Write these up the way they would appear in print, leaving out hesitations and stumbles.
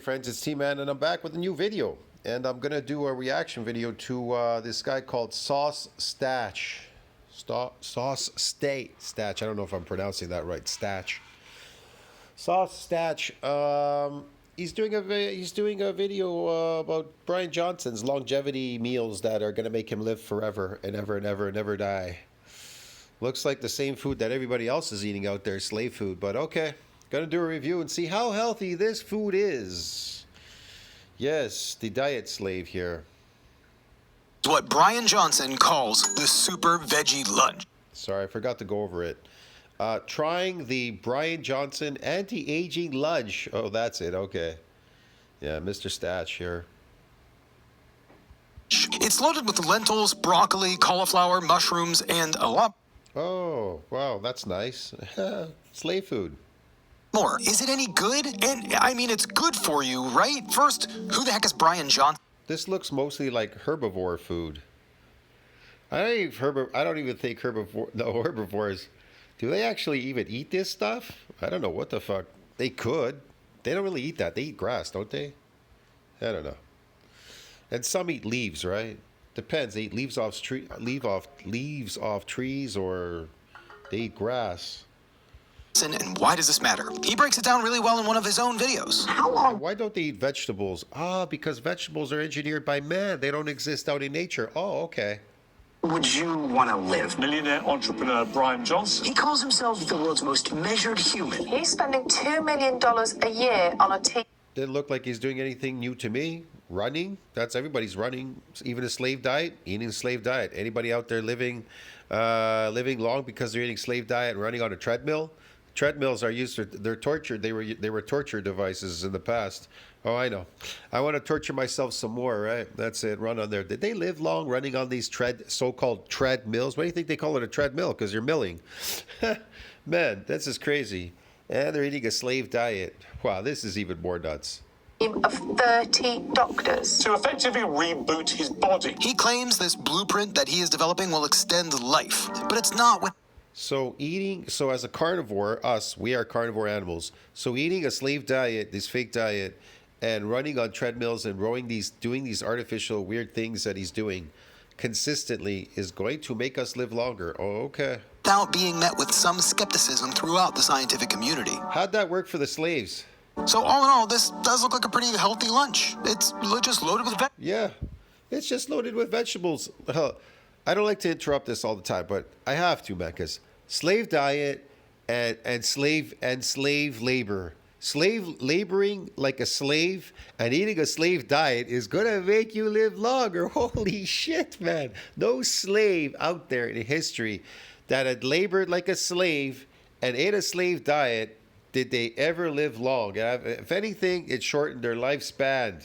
Friends, it's T-Man and I'm back with a new video, and I'm gonna do a reaction video to this guy called Stache. Stache. I don't know if I'm pronouncing that right. Stache. Stache. He's doing a video about Bryan Johnson's longevity meals that are gonna make him live forever and ever and ever and never die. Looks like the same food that everybody else is eating out there, slave food, but okay. Gonna do a review and see how healthy this food is. Yes, the diet slave here. What Bryan Johnson calls the super veggie lunch. Sorry, I forgot to go over it. Trying the Bryan Johnson anti-aging lunch. Oh, that's it. Okay. Yeah, Mr. Stache here. It's loaded with lentils, broccoli, cauliflower, mushrooms, and a lot. Oh, wow, that's nice. Slave food. More. Is it any good? And I mean, it's good for you, right? First, who the heck is Bryan Johnson? This looks mostly like herbivore food. I don't even think herbivores. Do they actually even eat this stuff? I don't know what the fuck. They could. They don't really eat that. They eat grass, don't they? I don't know. And some eat leaves, right? Depends. They eat leaves off trees, or they eat grass. And why does this matter? He breaks it down really well in one of his own videos. How long? Why don't they eat vegetables? Because vegetables are engineered by man. They don't exist out in nature. Oh, okay. Would you want to live? Millionaire entrepreneur Bryan Johnson. He calls himself the world's most measured human. He's spending $2 million a year on a team. Didn't look like he's doing anything new to me. Running, that's everybody's running. Even a slave diet, eating a slave diet. Anybody out there living long because they're eating slave diet and running on a treadmill? Treadmills are used for, they're tortured. They were torture devices in the past. Oh, I know. I want to torture myself some more, right? That's it. Run on there. Did they live long running on these so-called treadmills? Why do you think they call it a treadmill? Because you're milling. Man, this is crazy. And they're eating a slave diet. Wow, this is even more nuts. Of 30 doctors To effectively reboot his body. He claims this blueprint that he is developing will extend life, but it's not what. So as a carnivore, we are carnivore animals. So eating a slave diet, this fake diet, and running on treadmills and doing these artificial weird things that he's doing consistently is going to make us live longer. Oh, okay. Without being met with some skepticism throughout the scientific community. How'd that work for the slaves? So all in all, this does look like a pretty healthy lunch. It's just loaded with veggies. Yeah, it's just loaded with vegetables. I don't like to interrupt this all the time, but I have to, man, because slave diet and slave labor. Slave laboring like a slave and eating a slave diet is gonna make you live longer. Holy shit, man. No slave out there in history that had labored like a slave and ate a slave diet did they ever live long. If anything, it shortened their lifespan.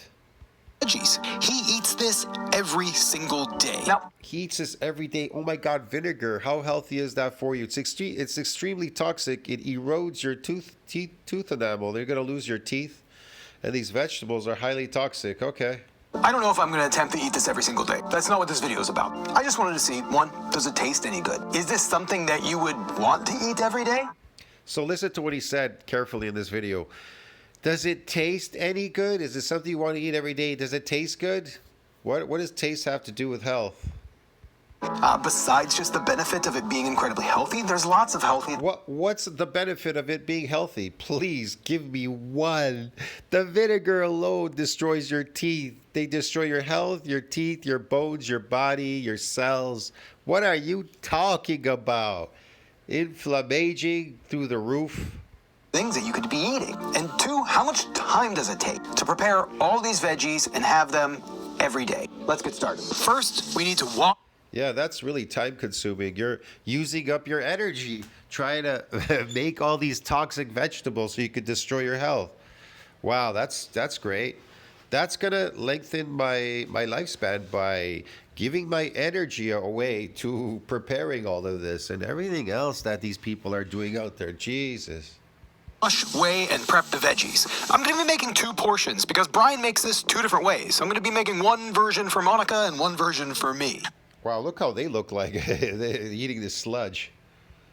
Veggies. He eats this every single day. Now, he eats this every day. Oh my God, vinegar. How healthy is that for you? It's extremely toxic. It erodes your tooth enamel. You're going to lose your teeth. And these vegetables are highly toxic. Okay. I don't know if I'm going to attempt to eat this every single day. That's not what this video is about. I just wanted to see, one, does it taste any good? Is this something that you would want to eat every day? So listen to what he said carefully in this video. Does it taste any good? Is it something you want to eat every day? Does it taste good? What does taste have to do with health? Besides just the benefit of it being incredibly healthy, there's lots of healthy. What's the benefit of it being healthy? Please give me one. The vinegar alone destroys your teeth. They destroy your health, your teeth, your bones, your body, your cells. What are you talking about? Inflammation through the roof. Things that you could be eating. And two, how much time does it take to prepare all these veggies and have them every day? Let's get started. First, we need to walk. Yeah, that's really time consuming. You're using up your energy trying to make all these toxic vegetables so you could destroy your health. Wow, that's great. That's gonna lengthen my lifespan by giving my energy away to preparing all of this and everything else that these people are doing out there. Jesus. Wash, weigh, and prep the veggies. I'm going to be making 2 portions because Bryan makes this 2 different ways. I'm going to be making one version for Monica and one version for me. Wow, look how they look like. They're eating this sludge.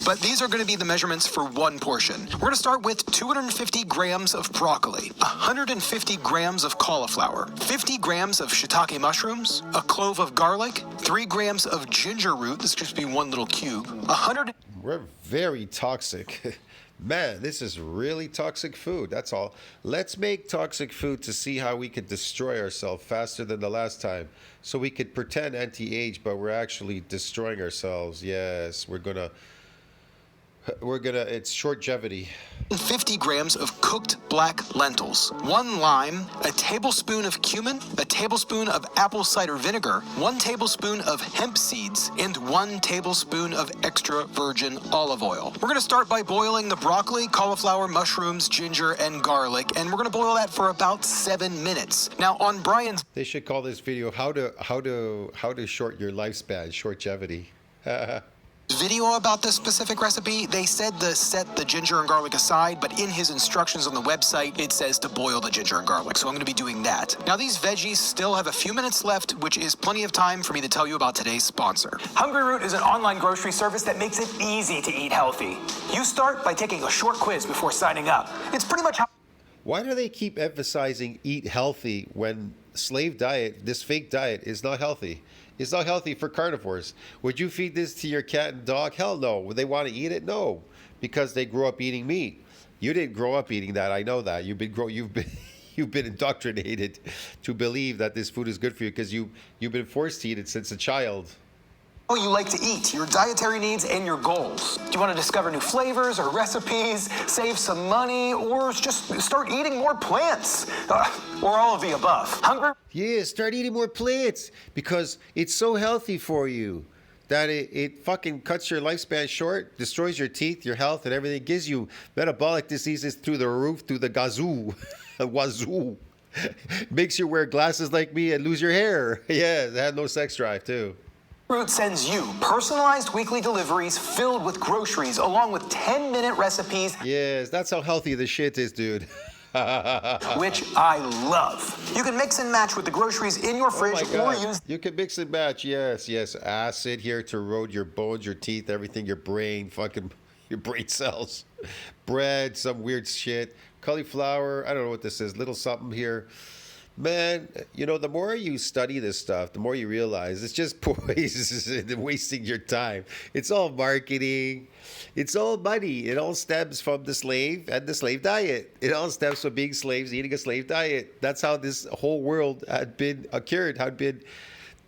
But these are going to be the measurements for one portion. We're going to start with 250 grams of broccoli, 150 grams of cauliflower, 50 grams of shiitake mushrooms, a clove of garlic, 3 grams of ginger root, this could just be one little cube, 100... We're very toxic. Man, this is really toxic food. That's all. Let's make toxic food to see how we could destroy ourselves faster than the last time. So we could pretend anti-age, but we're actually destroying ourselves. Yes, we're gonna, it's shortgevity. 50 grams of cooked black lentils, 1 lime, a tablespoon of cumin, a tablespoon of apple cider vinegar, 1 tablespoon of hemp seeds, and 1 tablespoon of extra virgin olive oil. We're going to start by boiling the broccoli, cauliflower, mushrooms, ginger, and garlic, and we're going to boil that for about 7 minutes. Now on Bryan's They should call this video how to short your lifespan, shortgevity. video about this specific recipe, they said to set the ginger and garlic aside, but in his instructions on the website, it says to boil the ginger and garlic, so I'm going to be doing that. Now, these veggies still have a few minutes left, which is plenty of time for me to tell you about today's sponsor. Hungryroot is an online grocery service that makes it easy to eat healthy. You start by taking a short quiz before signing up. It's pretty much how... Why do they keep emphasizing eat healthy when slave diet, this fake diet, is not healthy? It's not healthy for carnivores. Would you feed this to your cat and dog? Hell no. Would they want to eat it? No, because they grew up eating meat. You didn't grow up eating that. I know that. You've been indoctrinated to believe that this food is good for you because you've been forced to eat it since a child. you like to eat, your dietary needs, and your goals. Do you want to discover new flavors or recipes, save some money, or just start eating more plants? Or all of the above? Yeah, start eating more plants because it's so healthy for you that it fucking cuts your lifespan short, destroys your teeth, your health, and everything. It gives you metabolic diseases through the roof, through the wazoo. Makes you wear glasses like me and lose your hair. Yeah, they had no sex drive too. Hungryroot sends you personalized weekly deliveries filled with groceries along with 10-minute recipes. Yes, that's how healthy the shit is, dude. Which I love. You can mix and match with the groceries in your fridge or use... You can mix and match, yes. Acid here to erode your bones, your teeth, everything, your brain, your brain cells. Bread, some weird shit. Cauliflower, I don't know what this is, little something here. Man, the more you study this stuff, the more you realize it's just poison and wasting your time. It's all marketing. It's all money. It all stems from the slave and the slave diet. It all stems from being slaves, eating a slave diet. That's how this whole world had been occurred.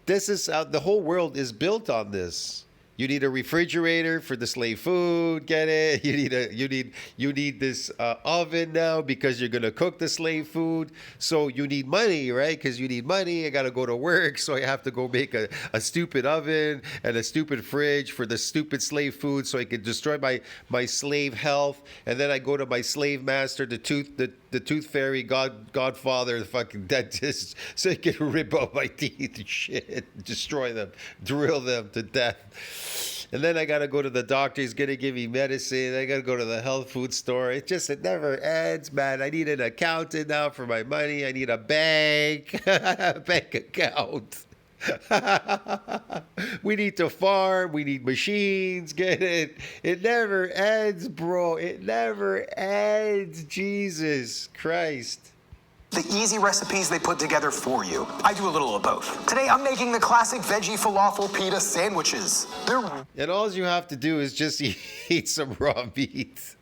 This is how the whole world is built on this. You need a refrigerator for the slave food. Get it? You need this oven now because you're gonna cook the slave food. So you need money, right? Because you need money. I gotta go to work, so I have to go make a stupid oven and a stupid fridge for the stupid slave food, so I can destroy my slave health. And then I go to my slave master, the tooth fairy, godfather, the fucking dentist, so he can rip out my teeth and shit, destroy them, drill them to death. And then I gotta go to the doctor. He's gonna give me medicine. I gotta go to the health food store. It never ends, man. I need an accountant now for my money. I need a bank account. We need to farm. We need machines. Get it? It never ends, bro. It never ends. Jesus Christ. The easy recipes they put together for you. I do a little of both. Today I'm making the classic veggie falafel pita sandwiches. And all you have to do is just eat some raw meat.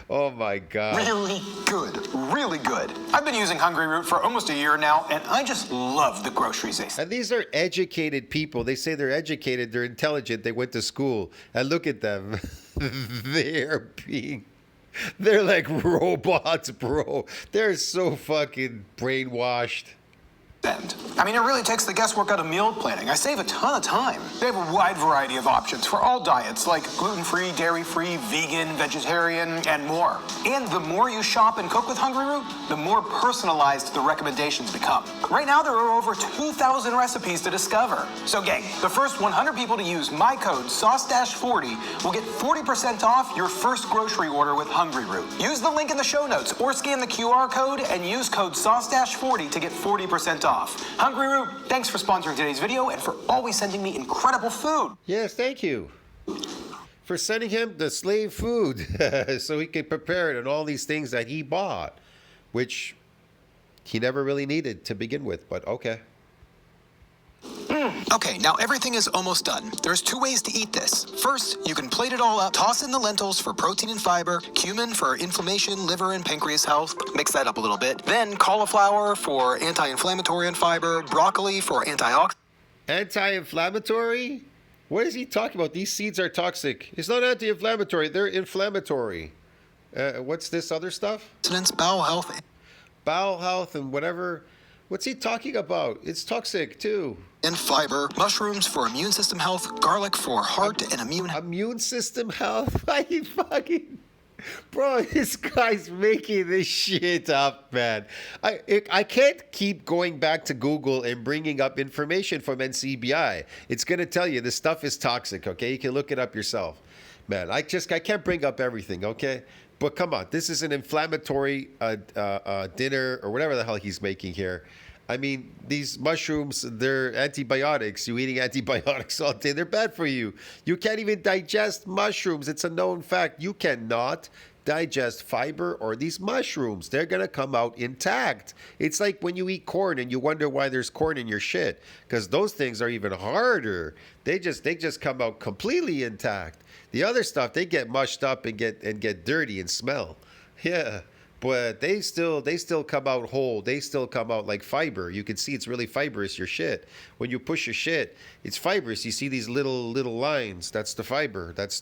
Oh my God. Really good. Really good. I've been using Hungryroot for almost a year now, and I just love the groceries they sell. And these are educated people. They say they're educated, they're intelligent, they went to school. And look at them. They're like robots, bro. They're so fucking brainwashed. I mean, it really takes the guesswork out of meal planning. I save a ton of time. They have a wide variety of options for all diets, like gluten-free, dairy-free, vegan, vegetarian, and more. And the more you shop and cook with Hungryroot, the more personalized the recommendations become. Right now, there are over 2,000 recipes to discover. So, gang, the first 100 people to use my code SAUCE-40 will get 40% off your first grocery order with Hungryroot. Use the link in the show notes or scan the QR code and use code SAUCE-40 to get 40% off. off. Hungryroot, thanks for sponsoring today's video and for always sending me incredible food. Yes, thank you for sending him the slave food so he could prepare it and all these things that he bought, which he never really needed to begin with, but okay. Okay, now everything is almost done. There's 2 ways to eat this. First, you can plate it all up, toss in the lentils for protein and fiber, cumin for inflammation, liver, and pancreas health, mix that up a little bit. Then cauliflower for anti-inflammatory and fiber, broccoli for antioxidant. Anti-inflammatory? What is he talking about? These seeds are toxic. It's not anti-inflammatory. They're inflammatory. What's this other stuff? Bowel health, Bowel health and whatever. What's he talking about? It's toxic too. and fiber, mushrooms for immune system health, garlic for heart and Immune system health? Why you fucking... Bro, this guy's making this shit up, man. I can't keep going back to Google and bringing up information from NCBI. It's going to tell you this stuff is toxic, okay? You can look it up yourself. Man, I can't bring up everything, okay? But come on, this is an inflammatory dinner or whatever the hell he's making here. I mean, these mushrooms, they're antibiotics. You're eating antibiotics all day. They're bad for you. You can't even digest mushrooms. It's a known fact. You cannot digest fiber or these mushrooms. They're going to come out intact. It's like when you eat corn and you wonder why there's corn in your shit, because those things are even harder. They just come out completely intact. The other stuff, they get mushed up and get dirty and smell. Yeah. But they still come out whole. They still come out like fiber. You can see it's really fibrous, your shit. When you push your shit, it's fibrous. You see these little lines. That's the fiber. That's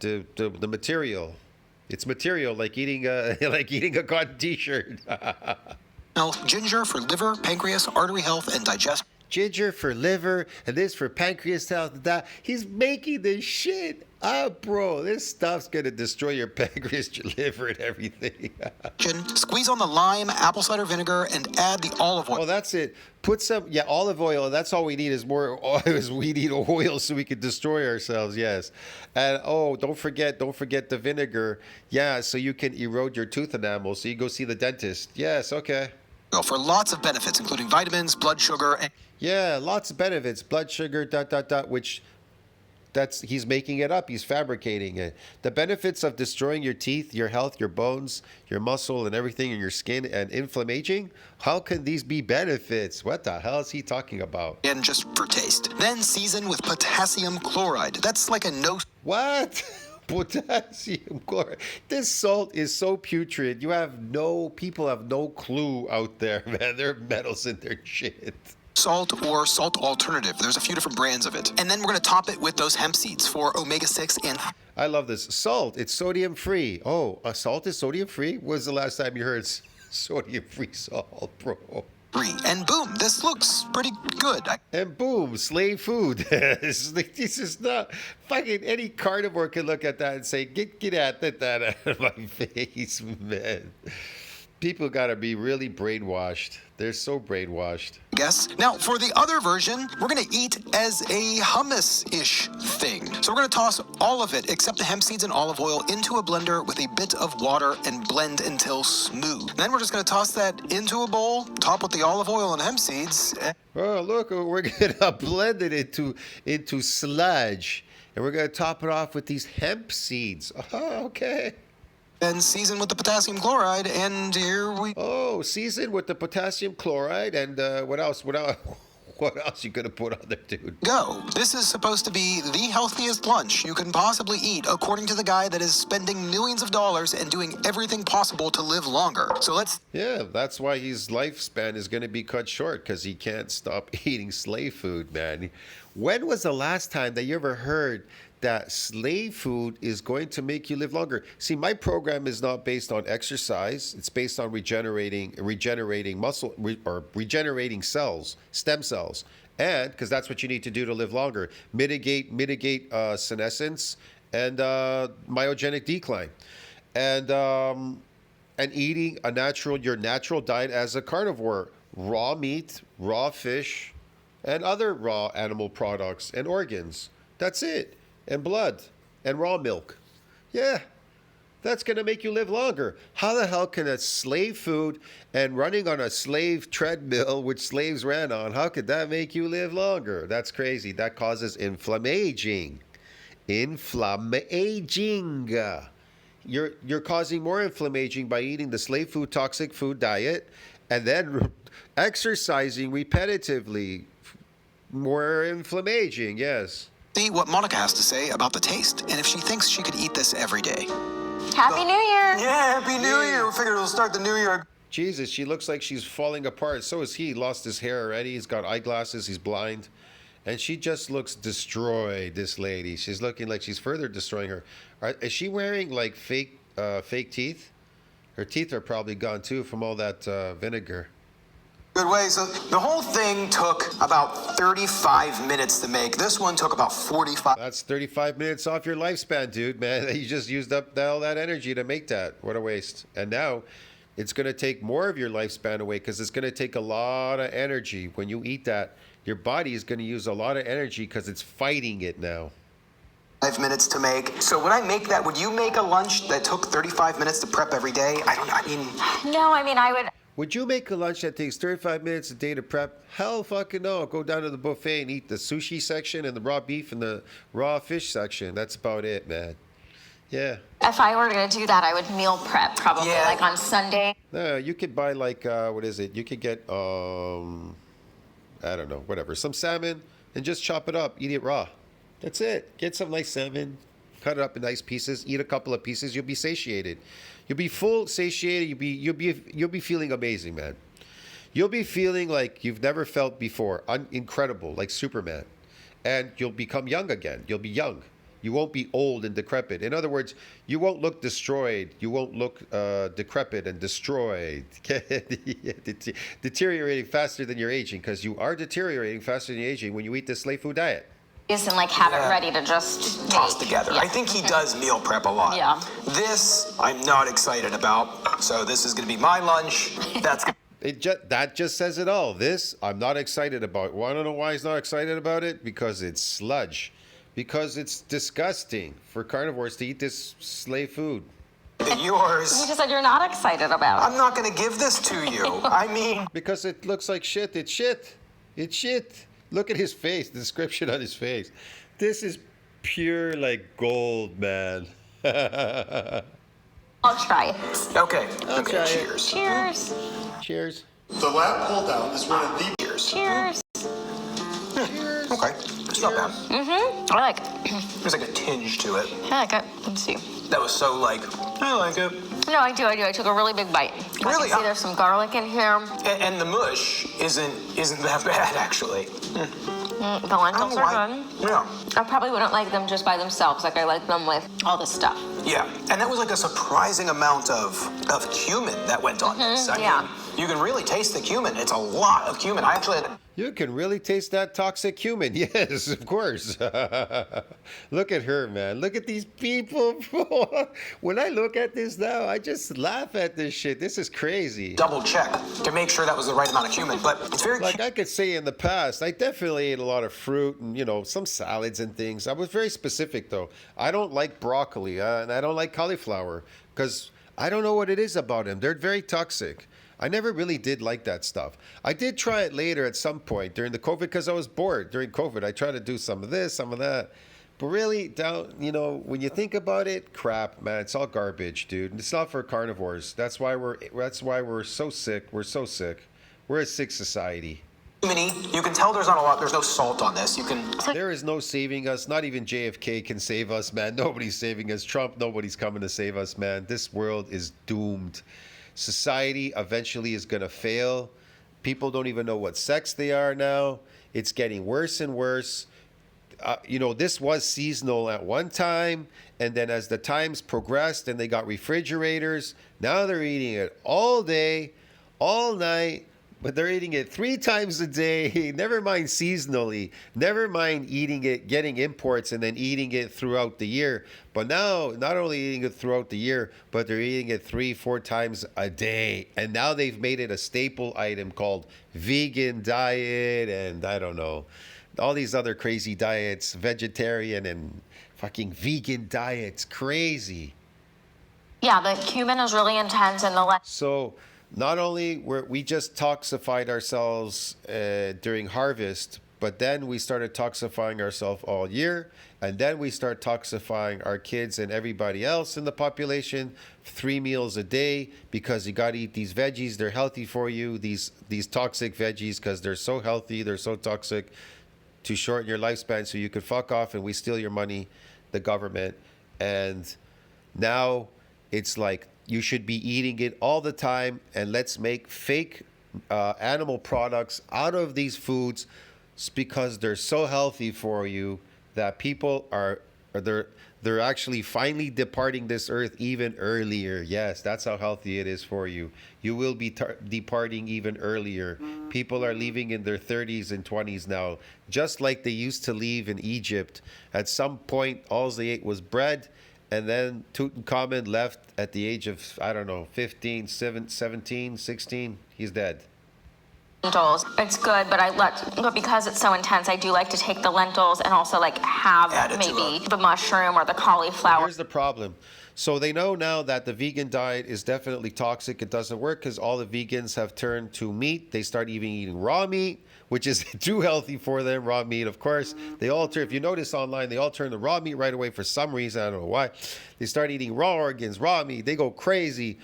the material. It's material like eating a cotton t-shirt. health, ginger for liver, pancreas, artery health, and digestion. Ginger for liver, and this for pancreas health. And that. He's making this shit up, bro. This stuff's gonna destroy your pancreas, your liver, and everything. Squeeze on the lime, apple cider vinegar, and add the olive oil. Oh, that's it. Put some, olive oil. That's all we need is more oil. We need oil so we can destroy ourselves. Yes, and don't forget the vinegar. Yeah, so you can erode your tooth enamel. So you go see the dentist. Yes, okay. For lots of benefits, including vitamins, blood sugar, and Yeah, lots of benefits. Blood sugar, ... which he's making it up. He's fabricating it. The benefits of destroying your teeth, your health, your bones, your muscle, and everything in your skin and inflammation. How can these be benefits? What the hell is he talking about? and just for taste. Then season with potassium chloride. That's like a no. What? Potassium chloride. This salt is so putrid. People have no clue out there, man. There are metals in their shit. Salt or salt alternative. There's a few different brands of it. And then we're going to top it with those hemp seeds for omega-6 and I love this. Salt, it's sodium free. Oh, salt is sodium free? When was the last time you heard sodium free salt, bro? free. And boom, this looks pretty good. And boom, slave food. This is not fucking any carnivore can look at that and say, get that out of my face, man. People gotta be really brainwashed. They're so brainwashed. Guess. Now, for the other version, we're going to eat as a hummus-ish thing. So we're going to toss all of it, except the hemp seeds and olive oil, into a blender with a bit of water and blend until smooth. Then we're just going to toss that into a bowl, top with the olive oil and hemp seeds. Oh, look, we're gonna blend it into sludge. And we're gonna top it off with these hemp seeds. Oh, okay. And season with the potassium chloride, and here we Oh, season with the potassium chloride, and what else? What else you gonna put on there, dude? go. This is supposed to be the healthiest lunch you can possibly eat, according to the guy that is spending millions of dollars and doing everything possible to live longer. So let's... Yeah, that's why his lifespan is gonna be cut short, because he can't stop eating slave food, man. When was the last time that you ever heard that slave food is going to make you live longer? See, my program is not based on exercise. It's based on regenerating muscle or regenerating cells, stem cells, and because that's what you need to do to live longer. Mitigate senescence and myogenic decline, and eating your natural diet as a carnivore: raw meat, raw fish, and other raw animal products and organs. That's it. And blood and raw milk. Yeah, That's going to make you live longer. How the hell can a slave food and running on a slave treadmill, which slaves ran on, how could that make you live longer? That's crazy. That causes inflammaging. Inflammaging. You're causing more inflammaging by eating the slave food, toxic food diet, and then exercising repetitively. More inflammaging, yes. See what Monica has to say about the taste, and if she thinks she could eat this every day. Happy New Year! Yeah, Happy New Year. We figured it'll start the new year. Jesus, she looks like she's falling apart. So is he. Lost his hair already. He's got eyeglasses. He's blind. And she just looks destroyed, this lady. She's looking like she's further destroying her. Is she wearing, like, fake teeth? Her teeth are probably gone, too, from all that vinegar. Good way. So the whole thing took about 35 minutes to make. This one took about 45. That's 35 minutes off your lifespan, dude, man. You just used up all that energy to make that. What a waste. And now it's going to take more of your lifespan away because it's going to take a lot of energy. When you eat that, your body is going to use a lot of energy because it's fighting it now. 5 minutes to make. So would I make that? Would you make a lunch that took 35 minutes to prep every day? I mean, I would. Would you make a lunch that takes 35 minutes a day to prep? Hell fucking no. Go down to the buffet and eat the sushi section and the raw beef and the raw fish section. That's about it, man. Yeah. If I were going to do that, I would meal prep probably like on Sunday. No, you could buy like, what is it? You could get, I don't know, whatever. Some salmon and just chop it up. Eat it raw. That's it. Get some nice salmon. Cut it up in nice pieces. Eat a couple of pieces. You'll be satiated. You'll be full, satiated. You'll be feeling amazing, man. You'll be feeling like you've never felt before. Incredible, like Superman. And you'll become young again. You'll be young. You won't be old and decrepit. In other words, you won't look destroyed. You won't look decrepit and destroyed. Deteriorating faster than you're aging, because you are deteriorating faster than you're aging when you eat this slave food diet. And like have it ready to just toss together. Yeah. I think he does meal prep a lot. Yeah. This I'm not excited about. So this is going to be my lunch. That's that just says it all. This I'm not excited about. Want to know why he's not excited about it? Because it's sludge. Because it's disgusting for carnivores to eat this slave food. Yours. You just said you're not excited about it. I'm not going to give this to you. I mean, because it looks like shit. It's shit. It's shit. Look at his face, the description on his face. This is pure like gold, man. I'll try it. Okay. I'll try it. Cheers. Cheers. Cheers. The lap pull down is one of the Cheers. Cheers. Cheers. Okay. It's not bad. Mm-hmm. I like it. There's like a tinge to it. I like it. Let's see. That was so like, I like it. No, I do. I took a really big bite. Really? I can see there's some garlic in here. And the mush isn't that bad, actually. The lentils are good. Yeah. I probably wouldn't like them just by themselves. Like I like them with all this stuff. Yeah. And that was like a surprising amount of cumin that went on this. I mean, you can really taste the cumin. It's a lot of cumin. I actually had You can really taste that toxic cumin. Yes, of course. Look at her, man. Look at these people. When I look at this now, I just laugh at this shit. This is crazy. double check to make sure that was the right amount of cumin. But it's very Like I could say in the past, I definitely ate a lot of fruit and, some salads and things. I was very specific, though. I don't like broccoli and I don't like cauliflower because I don't know what it is about them. They're very toxic. I never really did like that stuff. I did try it later at some point during the COVID because I was bored during COVID. I tried to do some of this, some of that. But really, when you think about it, crap, man, it's all garbage, dude. It's not for carnivores. That's why we're so sick. We're so sick. We're a sick society. You can tell there's not a lot. There's no salt on this. There is no saving us. Not even JFK can save us, man. Nobody's saving us. Trump, nobody's coming to save us, man. This world is doomed. Society eventually is going to fail. People don't even know what sex they are now. It's getting worse and worse. This was seasonal at one time, and then as the times progressed and they got refrigerators, now they're eating it all day, all night, but they're eating it 3 times a day. Never mind seasonally. Never mind eating it, getting imports, and then eating it throughout the year. But now, not only eating it throughout the year, but they're eating it 3-4 times a day. And now they've made it a staple item called vegan diet, and I don't know, all these other crazy diets, vegetarian and fucking vegan diets. Crazy. Yeah, the cumin is really intense and the So not only were we just toxified ourselves during harvest, but then we started toxifying ourselves all year, and then we start toxifying our kids and everybody else in the population 3 meals a day, because you got to eat these veggies. They're healthy for you, these toxic veggies, because they're so healthy, they're so toxic, to shorten your lifespan so you could fuck off and we steal your money, the government. And now it's like you should be eating it all the time, and let's make fake animal products out of these foods because they're so healthy for you that people they're actually finally departing this earth even earlier. Yes, that's how healthy it is for you. You will be departing even earlier. People are leaving in their 30s and 20s now, just like they used to leave in Egypt. At some point, all they ate was bread, and then Tutankhamun left at the age of, I don't know, 15, 17, 16. He's dead. lentils. It's good, but because it's so intense, I do like to take the lentils and also like have maybe the mushroom or the cauliflower. Here's the problem. So they know now that the vegan diet is definitely toxic. It doesn't work because all the vegans have turned to meat. They start even eating raw meat, which is too healthy for them. Raw meat, of course. They all turn, if you notice online, they all turn to raw meat right away for some reason. I don't know why. They start eating raw organs, raw meat. They go crazy.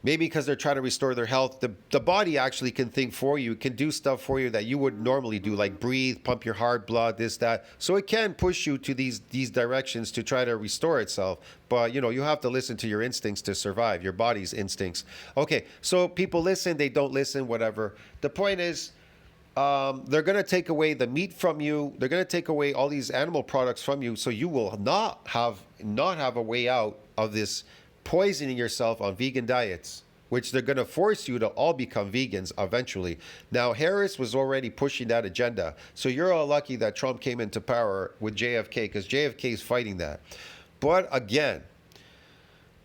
Maybe because they're trying to restore their health. The body actually can think for you. It can do stuff for you that you wouldn't normally do, like breathe, pump your heart, blood, this, that. So it can push you to these directions to try to restore itself. But, you know, you have to listen to your instincts to survive, your body's instincts. Okay, so people listen, they don't listen, whatever. The point is, they're going to take away the meat from you. They're going to take away all these animal products from you. So you will not have a way out of this poisoning yourself on vegan diets, which they're going to force you to all become vegans eventually. Now, Harris was already pushing that agenda. So you're all lucky that Trump came into power with JFK, because JFK is fighting that. But again,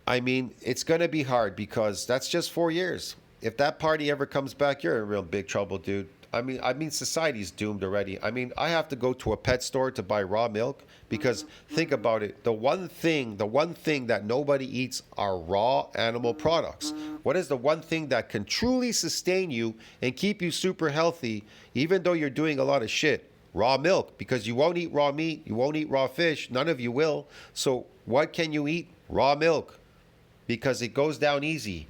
I mean, it's going to be hard because that's just 4 years. If that party ever comes back, you're in real big trouble, dude. I mean, society's doomed already. I mean, I have to go to a pet store to buy raw milk because think about it. The one thing that nobody eats are raw animal products. What is the one thing that can truly sustain you and keep you super healthy, even though you're doing a lot of shit? Raw milk, because you won't eat raw meat, you won't eat raw fish. None of you will. So what can you eat? Raw milk, because it goes down easy.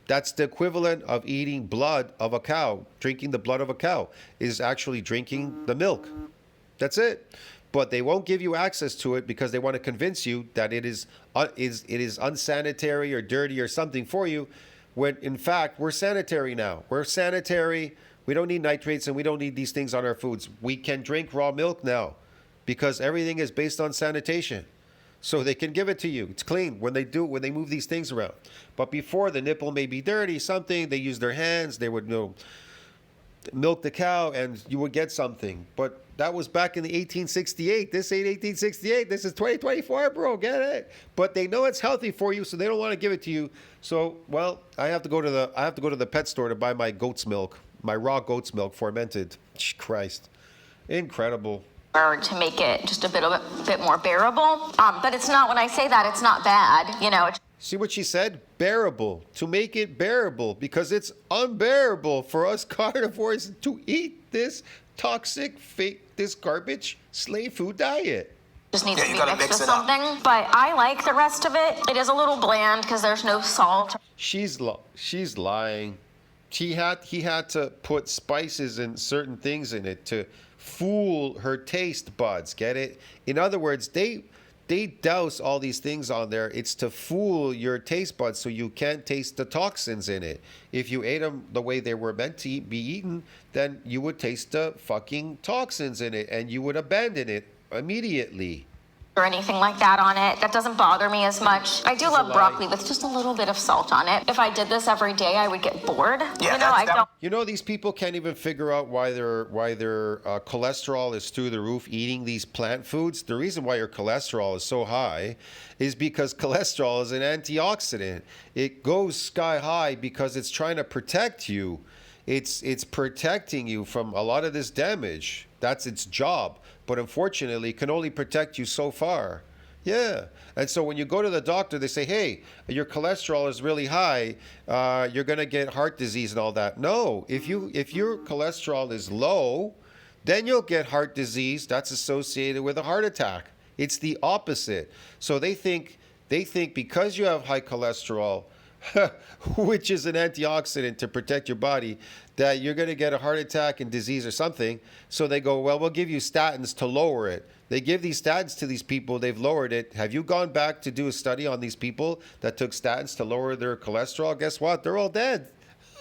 That's the equivalent of eating blood of a cow. Drinking the blood of a cow is actually drinking the milk. That's it. But they won't give you access to it because they want to convince you that it is unsanitary or dirty or something for you, when in fact we're sanitary now. We're sanitary. We don't need nitrates and we don't need these things on our foods. We can drink raw milk now because everything is based on sanitation. So they can give it to you. It's clean when they move these things around. But before, the nipple may be dirty, something, they use their hands, they would milk the cow and you would get something. But that was back in the 1868. This ain't 1868. This is 2024, bro. Get it? But they know it's healthy for you, so they don't want to give it to you. So, well, I have to go to the pet store to buy my goat's milk, my raw goat's milk, fermented. Christ. Incredible. To make it just a bit more bearable. But it's not, when I say that, it's not bad, you know. See what she said? Bearable. To make it bearable, because it's unbearable for us carnivores to eat this toxic, fake, this garbage slave food diet. Just needs to be mixed with something. But I like the rest of it. It is a little bland because there's no salt. She's lying. He had to put spices and certain things in it to fool her taste buds. Get it? In other words, they douse all these things on there. It's to fool your taste buds so you can't taste the toxins in it. If you ate them the way they were meant to be eaten, then you would taste the fucking toxins in it and you would abandon it immediately. Or anything like that on it. That doesn't bother me as much. I do love broccoli with just a little bit of salt on it. If I did this every day, I would get bored. Yeah, I don't. You know, these people can't even figure out why their cholesterol is through the roof eating these plant foods. The reason why your cholesterol is so high is because cholesterol is an antioxidant. It goes sky high because it's trying to protect you. It's protecting you from a lot of this damage. That's its job. But unfortunately, it can only protect you so far. Yeah. And so when you go to the doctor, they say, hey, your cholesterol is really high. You're going to get heart disease and all that. No, if your cholesterol is low, then you'll get heart disease that's associated with a heart attack. It's the opposite. So they think because you have high cholesterol, which is an antioxidant to protect your body, that you're going to get a heart attack and disease or something. So they go, well, we'll give you statins to lower it. They give these statins to these people. They've lowered it. Have you gone back to do a study on these people that took statins to lower their cholesterol? Guess what? They're all dead.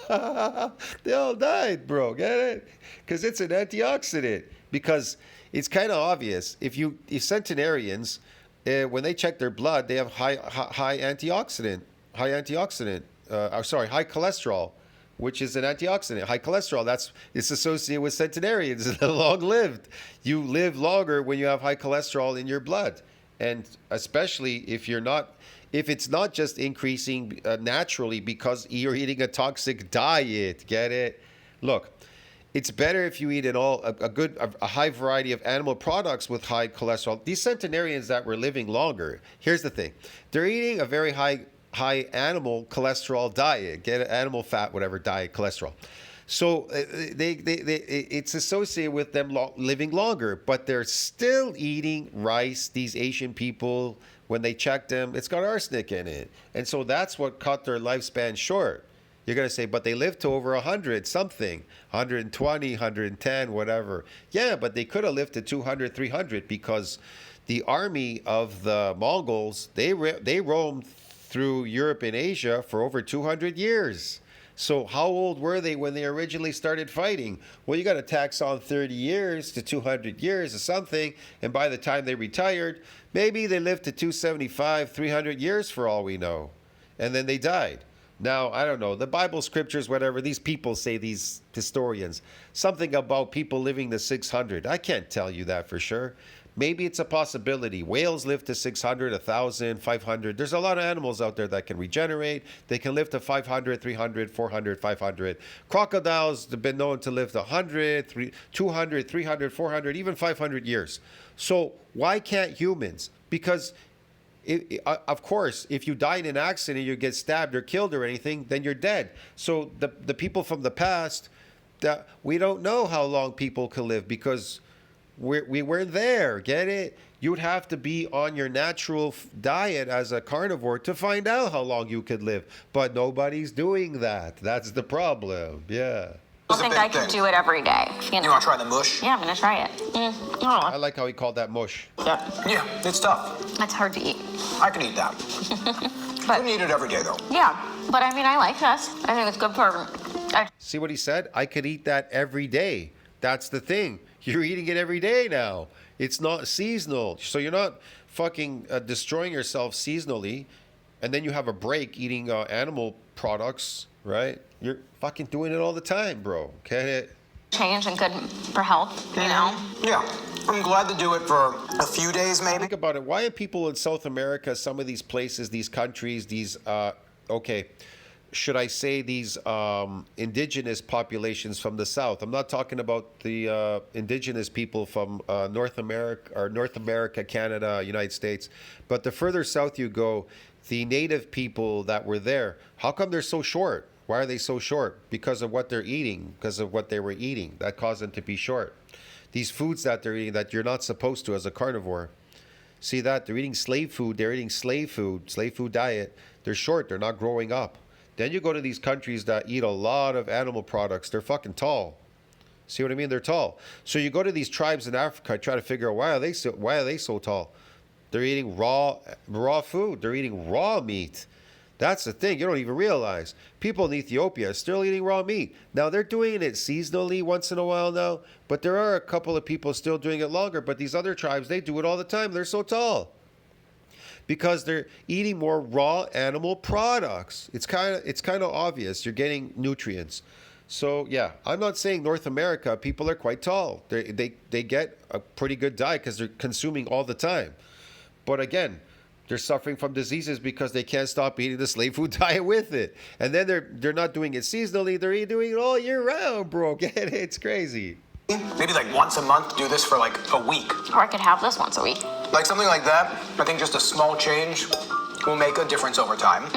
They all died, bro. Get it? Because it's an antioxidant. Because it's kind of obvious. If centenarians, when they check their blood, they have high cholesterol, which is an antioxidant. High cholesterol, it's associated with centenarians. Long-lived. You live longer when you have high cholesterol in your blood. And especially if it's not just increasing naturally because you're eating a toxic diet. Get it? Look, it's better if you eat a high variety of animal products with high cholesterol. These centenarians that were living longer, here's the thing. They're eating a very high animal cholesterol diet, get animal fat, whatever diet, cholesterol. So it's associated with them living longer, but they're still eating rice. These Asian people, when they check them, it's got arsenic in it. And so that's what cut their lifespan short. You're going to say, but they lived to over 100 something, 120, 110, whatever. Yeah, but they could have lived to 200, 300 because the army of the Mongols, they roamed through Europe and Asia for over 200 years. So how old were they when they originally started fighting? Well, you got to tax on 30 years to 200 years or something. And by the time they retired, maybe they lived to 275, 300 years for all we know. And then they died. Now, I don't know, the Bible scriptures, whatever, these people say, these historians, something about people living to 600. I can't tell you that for sure. Maybe it's a possibility. Whales live to 600, 1,000, 500. There's a lot of animals out there that can regenerate. They can live to 500, 300, 400, 500. Crocodiles have been known to live to 100, 200, 300, 400, even 500 years. So why can't humans? Because of course, if you die in an accident, you get stabbed or killed or anything, then you're dead. So the people from the past, that we don't know how long people can live because we weren't there. Get it? You would have to be on your natural diet as a carnivore to find out how long you could live. But nobody's doing that. That's the problem. Yeah. I think I could do it every day. You want to try the mush? Yeah, I'm going to try it. I like how he called that mush. Yeah, it's tough. It's hard to eat. I can eat that. But Couldn't eat it every day, though. yeah, but I mean, I like this. I think it's good for... See what he said? I could eat that every day. That's the thing. You're eating it every day now. It's not seasonal. So you're not fucking destroying yourself seasonally, and then you have a break eating animal products, right? You're fucking doing it all the time, bro. Get it? change and good for health, you know? Yeah. I'm glad to do it for a few days, maybe. Think about it. Why are people in South America, some of these places, these countries, these, should I say these indigenous populations from the South? I'm not talking about the indigenous people from North America, Canada, United States. But the further south you go, the native people that were there, how come they're so short? Why are they so short? Because of what they're eating, because of what they were eating. That caused them to be short. These foods that they're eating that you're not supposed to as a carnivore. See that? They're eating slave food. They're eating slave food diet. They're short. They're not growing up. Then you go to these countries that eat a lot of animal products. They're fucking tall. See what I mean? They're tall. So you go to these tribes in Africa, try to figure out why are they so tall? They're eating raw food. They're eating raw meat. That's the thing. You don't even realize. People in Ethiopia are still eating raw meat. Now, they're doing it seasonally once in a while now, but there are a couple of people still doing it longer. But these other tribes, they do it all the time. They're so tall because they're eating more raw animal products. It's kind of obvious. You're getting nutrients. So, yeah, I'm not saying North America, people are quite tall. They get a pretty good diet because they're consuming all the time. But again, they're suffering from diseases because they can't stop eating the slave food diet with it. And then they're not doing it seasonally. They're doing it all year round, bro. Get it? It's crazy. Maybe like once a month, do this for like a week. Or I could have this once a week. Like something like that, I think just a small change will make a difference over time.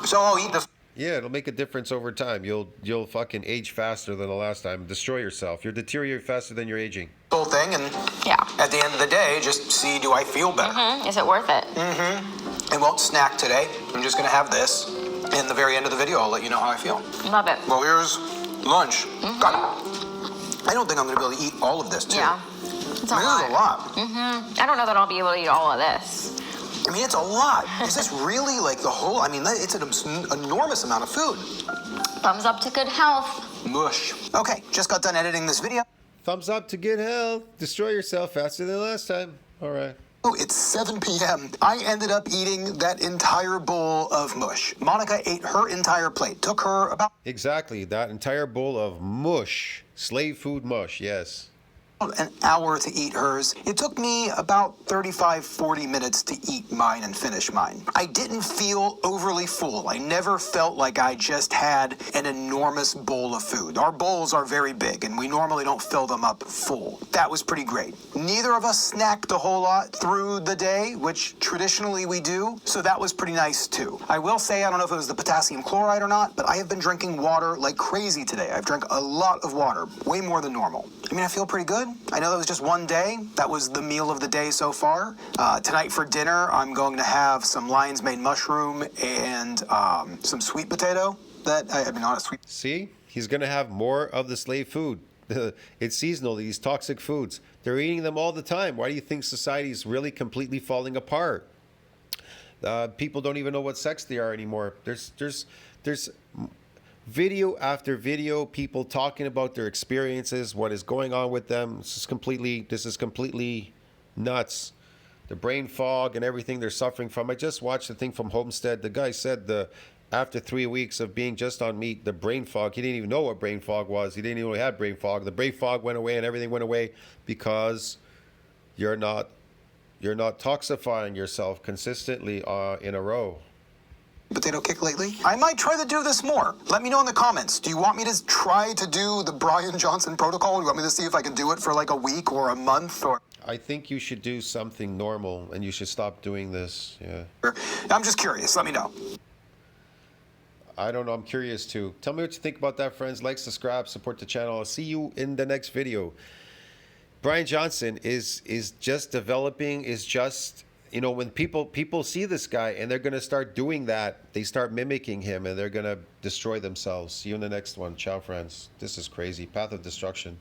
So I'll eat the Yeah, it'll make a difference over time. You'll fucking age faster than the last time. Destroy yourself. You'll deteriorate faster than you're aging. whole thing, and at the end of the day, just see, do I feel better? Is it worth it? I won't snack today. I'm just gonna have this. In the very end of the video, I'll let you know how I feel. Love it. Well, here's lunch. God, I don't think I'm gonna be able to eat all of this, too. Yeah. It's a I mean, lot. this is a lot. I don't know that I'll be able to eat all of this. I mean, it's a lot. Is this really like the whole? I mean, it's an enormous amount of food. Thumbs up to good health. Mush. Okay, just got done editing this video. Thumbs up to good health. Destroy yourself faster than last time. All right. Oh, it's 7 p.m. I ended up eating that entire bowl of mush. Monica ate her entire plate. Took her about Exactly. That entire bowl of mush. Slave food mush. Yes. an hour to eat hers. It took me about 40 minutes to eat mine and finish mine. I didn't feel overly full. I never felt like I just had an enormous bowl of food. Our bowls are very big, and we normally don't fill them up full. That was pretty great. Neither of us snacked a whole lot through the day, which traditionally we do, so that was pretty nice too. I will say, I don't know if it was the potassium chloride or not, but I have been drinking water like crazy today. I've drank a lot of water, way more than normal. I mean, I feel pretty good. I know that was just one day. That was the meal of the day so far. Tonight for dinner, I'm going to have some lion's mane mushroom and some sweet potato. Not a sweet. See? He's going to have more of the slave food. It's seasonal, these toxic foods. They're eating them all the time. Why do you think society is really completely falling apart? People don't even know what sex they are anymore. There's video after video, people talking about their experiences, what is going on with them. This is completely nuts. The brain fog and everything they're suffering from. I just watched the thing from Homestead. The guy said after 3 weeks of being just on meat, the brain fog, he didn't even know what brain fog was. He didn't even know he had brain fog. The brain fog went away and everything went away because you're not toxifying yourself consistently in a row. Potato kick lately. I might try to do this more. Let me know in the comments. Do you want me to try to do the Bryan Johnson protocol? Do you want me to see if I can do it for like a week or a month? Or I think you should do something normal and you should stop doing this. Yeah. I'm just curious. Let me know. I don't know. I'm curious too. Tell me what you think about that, friends. Like, subscribe, support the channel. I'll see you in the next video. Bryan Johnson is just developing, when people see this guy and they're going to start doing that, they start mimicking him and they're going to destroy themselves. See you in the next one. Ciao, friends. This is crazy. Path of destruction.